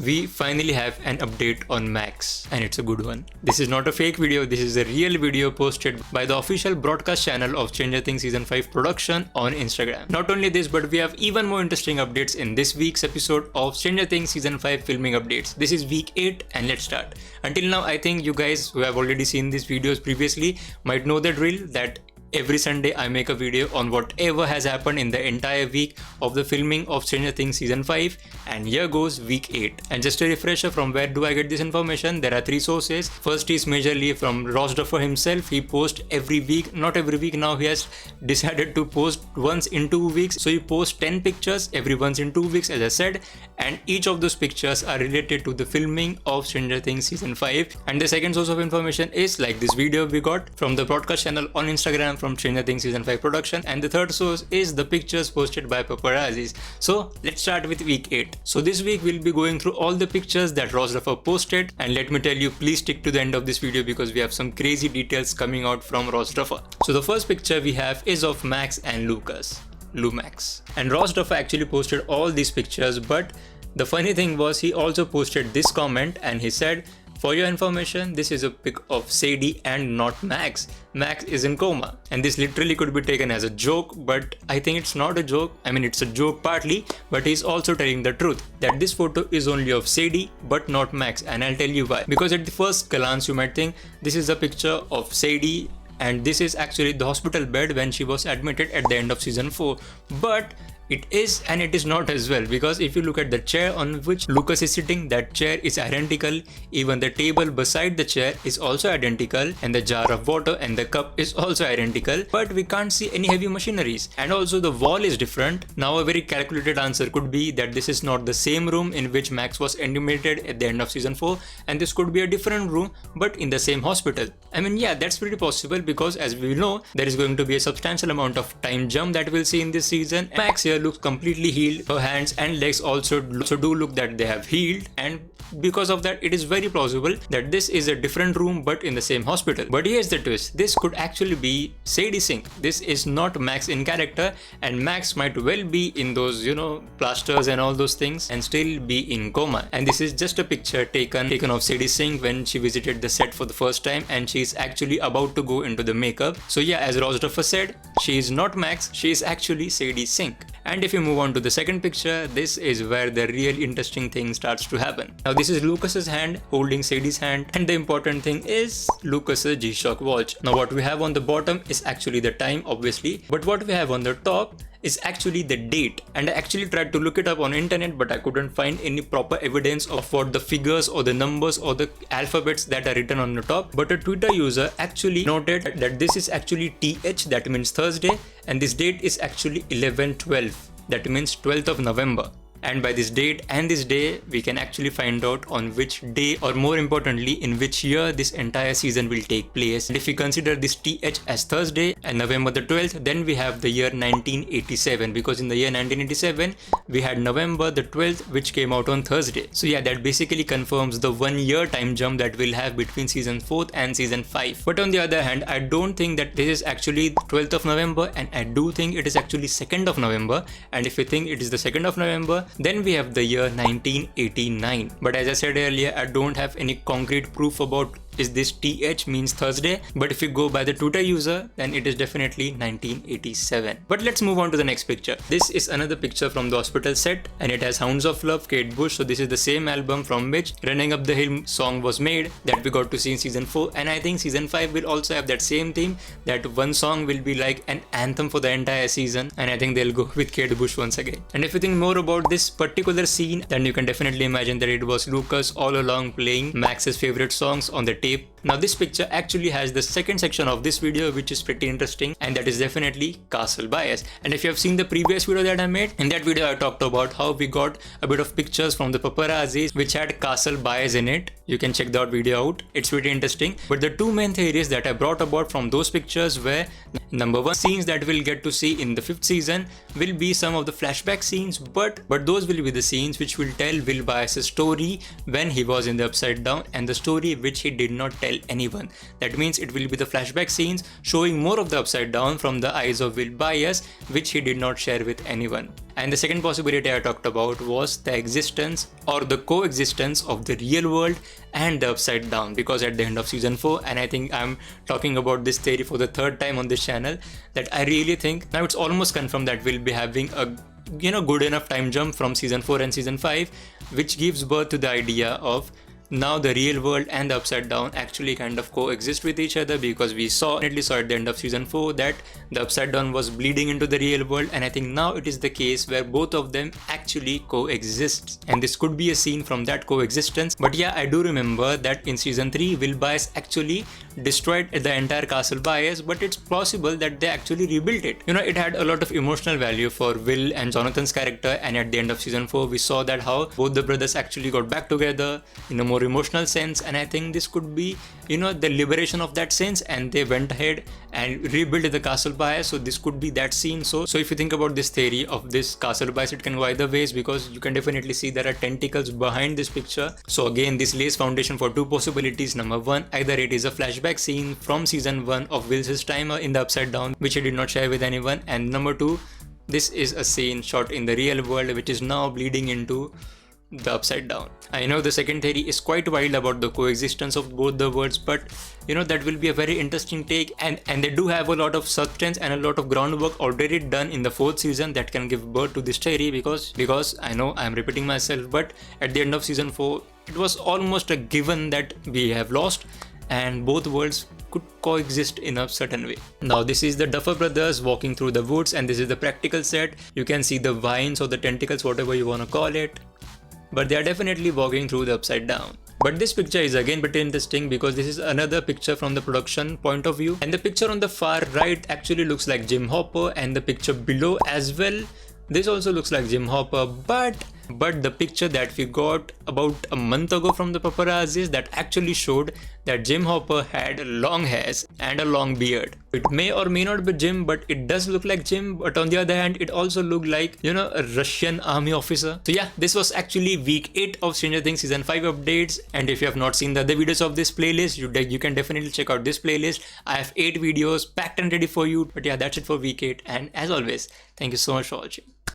we finally have an update on Max, and it's a good one. This is not a fake video, this is a real video posted by the official broadcast channel of Stranger Things Season 5 production on Instagram. Not only this, but we have even more interesting updates in this week's episode of Stranger Things Season 5 filming updates. This is week 8 and let's start. Until now, I think you guys who have already seen these videos previously might know the drill that every Sunday I make a video on whatever has happened in the entire week of the filming of Stranger Things Season 5, and here goes week 8. And just a refresher, from where do I get this information? There are 3 sources. First is majorly from Ross Duffer himself. He posts every week, not every week now, he has decided to post once in 2 weeks. So he posts 10 pictures every once in 2 weeks, as I said, and each of those pictures are related to the filming of Stranger Things Season 5. And the second source of information is like this video we got from the broadcast channel on Instagram from Stranger Things Season 5 production, and the third source is the pictures posted by paparazzis. So let's start with week 8. So this week we'll be going through all the pictures that Ross Duffer posted, and let me tell you, please stick to the end of this video because we have some crazy details coming out from Ross Duffer. So the first picture we have is of Max and Lumax. And Ross Duffer actually posted all these pictures, but the funny thing was he also posted this comment and he said, "For your information, this is a pic of Sadie and not Max. Max is in coma." And this literally could be taken as a joke, but I think it's not a joke. I mean, it's a joke partly, but he's also telling the truth that this photo is only of Sadie but not Max, and I'll tell you why. Because at the first glance you might think this is a picture of Sadie and this is actually the hospital bed when she was admitted at the end of season 4, but it is and it is not as well, because if you look at the chair on which Lucas is sitting, that chair is identical. Even the table beside the chair is also identical, and the jar of water and the cup is also identical, but we can't see any heavy machineries. And also the wall is different. Now a very calculated answer could be that this is not the same room in which Max was admitted at the end of season 4, and this could be a different room but in the same hospital. I mean, yeah, that's pretty possible, because as we know, there is going to be a substantial amount of time jump that we'll see in this season. Max here looks completely healed. Her hands and legs also do look that they have healed, and because of that it is very plausible that this is a different room but in the same hospital. But here's the twist, this could actually be Sadie Sink. This is not Max in character, and Max might well be in those, plasters and all those things and still be in coma. And this is just a picture taken of Sadie Sink when she visited the set for the first time, and she's actually about to go into the makeup. So yeah, as Ross Duffer said, she is not Max, she is actually Sadie Sink. And if you move on to the second picture, this is where the real interesting thing starts to happen. Now this is Lucas's hand holding Sadie's hand, and the important thing is Lucas's G-Shock watch. Now what we have on the bottom is actually the time, obviously, but what we have on the top is actually the date. And I actually tried to look it up on internet, but I couldn't find any proper evidence of what the figures or the numbers or the alphabets that are written on the top. But a Twitter user actually noted that this is actually TH, that means Thursday, and this date is actually 11/12, that means 12th of November. And by this date and this day, we can actually find out on which day, or more importantly, in which year this entire season will take place. And if we consider this TH as Thursday and November the 12th, then we have the year 1987, because in the year 1987, we had November the 12th, which came out on Thursday. So yeah, that basically confirms the 1 year time jump that we'll have between season 4 and season 5. But on the other hand, I don't think that this is actually the 12th of November, and I do think it is actually 2nd of November. And if you think it is the 2nd of November, then we have the year 1989. But as I said earlier, I don't have any concrete proof about is this TH means Thursday, but if you go by the Twitter user, then it is definitely 1987. But let's move on to the next picture. This is another picture from the hospital set, and it has Hounds of Love, Kate Bush. So this is the same album from which Running Up the Hill song was made, that we got to see in season 4, and I think season 5 will also have that same theme, that one song will be like an anthem for the entire season, and I think they'll go with Kate Bush once again. And if you think more about this particular scene, then you can definitely imagine that it was Lucas all along playing Max's favorite songs on the tape. Now this picture actually has the second section of this video, which is pretty interesting, and that is definitely castle bias. And if you have seen the previous video that I made, in that video I talked about how we got a bit of pictures from the paparazzis which had castle bias in it. You can check that video out, it's pretty interesting. But the two main theories that I brought about from those pictures were, number one, scenes that we'll get to see in the 5th season will be some of the flashback scenes, but those will be the scenes which will tell Will Bias's story when he was in the Upside Down, and the story which he did not tell tell anyone. That means it will be the flashback scenes showing more of the upside down from the eyes of Will Byers, which he did not share with anyone. And the second possibility I talked about was the existence or the coexistence of the real world and the upside down, because at the end of season 4, and I think I'm talking about this theory for the third time on this channel, that I really think now it's almost confirmed that we'll be having a good enough time jump from season 4 and season 5, which gives birth to the idea of now the real world and the upside down actually kind of coexist with each other, because we definitely saw at the end of season 4 that the upside down was bleeding into the real world, and I think now it is the case where both of them actually coexist, and this could be a scene from that coexistence. But yeah, I do remember that in season 3 Will Byers actually destroyed the entire castle Byers, but it's possible that they actually rebuilt it. It had a lot of emotional value for Will and Jonathan's character, and at the end of season 4 we saw that how both the brothers actually got back together in a more emotional sense, and I think this could be the liberation of that sense, and they went ahead and rebuilt the castle Byers. So this could be that scene. So if you think about this theory of this castle Byers, it can go either ways, because you can definitely see there are tentacles behind this picture. So again, this lays foundation for two possibilities. Number one, either it is a flashback scene from season 1 of Will's time in the upside down, which he did not share with anyone, and number two, this is a scene shot in the real world which is now bleeding into the upside down. I know the second theory is quite wild about the coexistence of both the worlds, but that will be a very interesting take, and they do have a lot of substance and a lot of groundwork already done in the 4th season that can give birth to this theory, because I know I'm repeating myself, but at the end of season 4 it was almost a given that we have lost and both worlds could coexist in a certain way. Now this is the Duffer brothers walking through the woods, and this is the practical set. You can see the vines or the tentacles, whatever you want to call it, but they are definitely walking through the upside down. But this picture is again pretty interesting, because this is another picture from the production point of view, and the picture on the far right actually looks like Jim Hopper, and the picture below as well, this also looks like Jim Hopper, but the picture that we got about a month ago from the paparazzis that actually showed that Jim Hopper had long hairs and a long beard. It may or may not be Jim, but it does look like Jim, but on the other hand it also looked like a Russian army officer. So yeah, this was actually week 8 of Stranger Things season 5 updates, and if you have not seen the other videos of this playlist, you can definitely check out this playlist. I have 8 videos packed and ready for you. But yeah, that's it for week 8, and as always, thank you so much for watching.